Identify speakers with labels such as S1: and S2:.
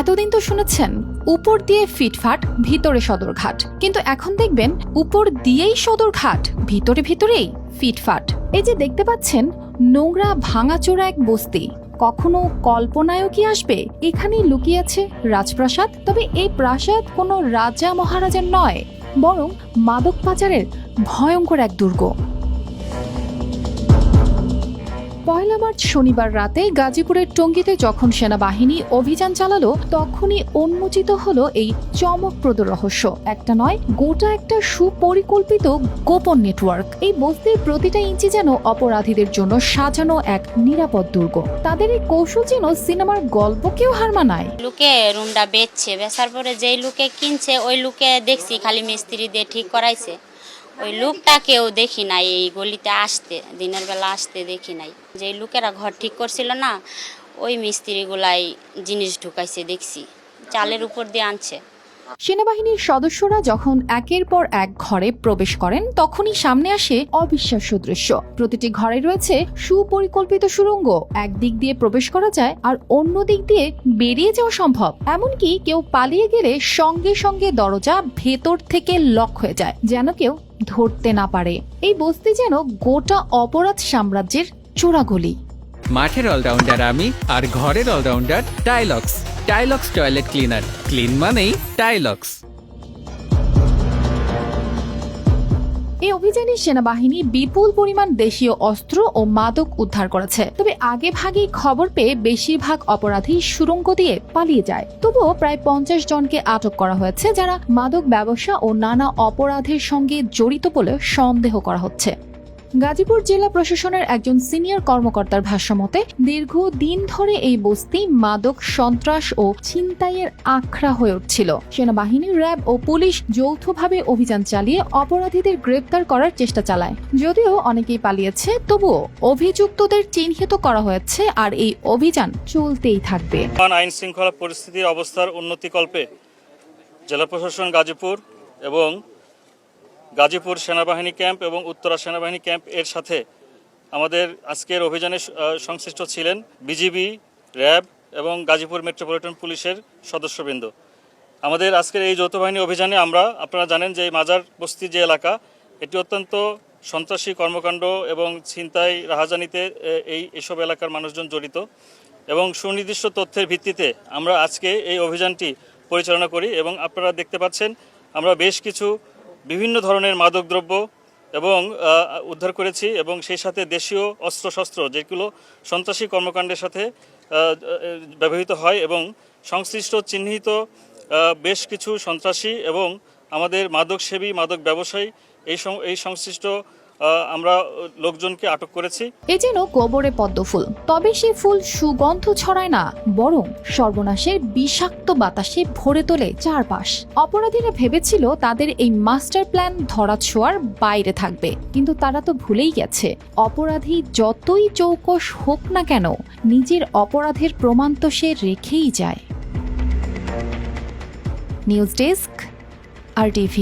S1: এতদিন তো শুনেছেন উপর দিয়ে ফিটফাট ভিতরে সদরঘাট, কিন্তু এখন দেখবেন উপর দিয়েই সদরঘাট, ভিতরে ভিতরেই ফিটফাট। এই যে দেখতে পাচ্ছেন নোংরা ভাঙাচোরা এক বস্তি, কখনো কল্পনায়ও কি আসবে এখানেই লুকিয়ে আছে রাজপ্রাসাদ? তবে এই প্রাসাদ কোনো রাজা মহারাজার নয়, বরং মাদক পাচারের ভয়ঙ্কর এক দুর্গ। পয়লা মার্চ শনিবার রাতে গাজীপুরের টঙ্গীতে যখন সেনাবাহিনী অভিযান চালালো, তখনই উন্মোচিত হলো এই চমকপ্রদ রহস্য। একটা নয়, গোটা একটা সুপরিকল্পিত গোপন নেটওয়ার্ক। এই বস্তির প্রতিটা ইঞ্চি যেন অপরাধীদের জন্য সাজানো এক নিরাপদ দুর্গ। তাদের এই কৌশল যেন সিনেমার গল্পকেও হার মানায়।
S2: লুকে রুমটা বেচার পরে যেই লুকে কিনছে ওই লুকে দেখছি খালি মিস্ত্রি দিয়ে ঠিক করাইছে। ওই লোকটাকেও দেখি নাই এই গলিতে আসতে, দিনের বেলা আসতে দেখি নাই। যে লোকেরা ঘর ঠিক করছিল না, ওই মিস্ত্রিগুলাই জিনিস ঢুকাইছে দেখছি, চালের উপর দিয়ে আনছে।
S1: সেনাবাহিনীর সদস্যরা যখন একের পর এক ঘরে প্রবেশ করেন, তখনই সামনে আসে অবিশ্বাস্য দৃশ্য। প্রতিটি ঘরে রয়েছে সুপরিকল্পিত সুড়ঙ্গ। একদিক দিয়ে প্রবেশ করা যায় আর অন্য দিক দিয়ে বেরিয়ে যাওয়া সম্ভব। এমনকি কেউ পালিয়ে গেলে সঙ্গে সঙ্গে দরজা ভেতর থেকে লক হয়ে যায়, যেন কেউ ধরতে না পারে। এই বস্তি যেন গোটা অপরাধ সাম্রাজ্যের চোরাগলি।
S3: মাঠের অলরাউন্ডার আমি, আর ঘরের allrounder Tylox. Tylox toilet cleaner, clean মানেই টাইলক্স।
S1: এই অভিযানে সেনাবাহিনী বিপুল পরিমাণ দেশীয় অস্ত্র ও মাদক উদ্ধার করেছে। তবে আগে ভাগেই খবর পেয়ে বেশিরভাগ অপরাধী সুড়ঙ্গ দিয়ে পালিয়ে যায়। তবুও প্রায় 50 জনকে আটক করা হয়েছে, যারা মাদক ব্যবসা ও নানা অপরাধের সঙ্গে জড়িত বলে সন্দেহ করা হচ্ছে। গাজীপুর জেলা প্রশাসনের একজন সিনিয়র কর্মকর্তার ভাষ্যমতে, দীর্ঘদিন ধরে এই বস্তি মাদক, সন্ত্রাস ও ছিনতাইয়ের আখড়া হয়ে উঠছিল। সেনাবাহিনী, র্যাব ও পুলিশ যৌথভাবে অভিযান চালিয়ে অপরাধীদের গ্রেপ্তার করার চেষ্টা চালায়। যদিও অনেকেই পালিয়েছে, তবুও অভিযুক্তদের চিহ্নিত করা হয়েছে আর এই অভিযান চলতেই থাকবে।
S4: আইন শৃঙ্খলা পরিস্থিতির অবস্থার উন্নতিকল্পে জেলা প্রশাসন গাজীপুর এবং গাজীপুর সেনাবাহিনী ক্যাম্প এবং উত্তরা সেনাবাহিনী ক্যাম্প এর সাথে আমাদের আজকের অভিযানে সংশ্লিষ্ট ছিলেন বিজিবি, র্যাব এবং গাজীপুর মেট্রোপলিটন পুলিশের সদস্যবৃন্দ। আমাদের আজকের এই যৌথ বাহিনী অভিযানে আপনারা জানেন যে এই মাজার বস্তি যে এলাকা, এটি অত্যন্ত সন্ত্রাসী কর্মকাণ্ড এবং ছিনতাই, রাহাজানিতে এইসব এলাকার মানুষজন জড়িত, এবং সুনির্দিষ্ট তথ্যের ভিত্তিতে আমরা আজকে এই অভিযানটি পরিচালনা করি। এবং আপনারা দেখতে পাচ্ছেন আমরা বেশ কিছু বিভিন্ন ধরনের মাদকদ্রব্য এবং উদ্ধার করেছি, এবং সেই সাথে দেশীয় অস্ত্রশস্ত্র যেগুলো সন্ত্রাসী কর্মকাণ্ডের সাথে ব্যবহৃত হয়, এবং সংশ্লিষ্ট চিহ্নিত বেশ কিছু সন্ত্রাসী এবং আমাদের মাদকসেবী, মাদক ব্যবসায়ী এই সংশ্লিষ্ট আমরা লোকজনকে আটক করেছি।
S1: এ যেন গোবরে পদ্ম ফুল, তবে সে ফুল সুগন্ধ ছড়ায় না, বরং সর্বনাশের বিষাক্ত বাতাসে ভরে তোলে চারপাশ। অপরাধীরা ভেবেছিল তাদের এই মাস্টার প্ল্যান ধরাছোঁয়ার বাইরে থাকবে, কিন্তু তারা তো ভুলেই গেছে, অপরাধী যতই চৌকস হোক না কেন, নিজের অপরাধের প্রমাণ তো সে রেখেই যায়। News desk, RTV।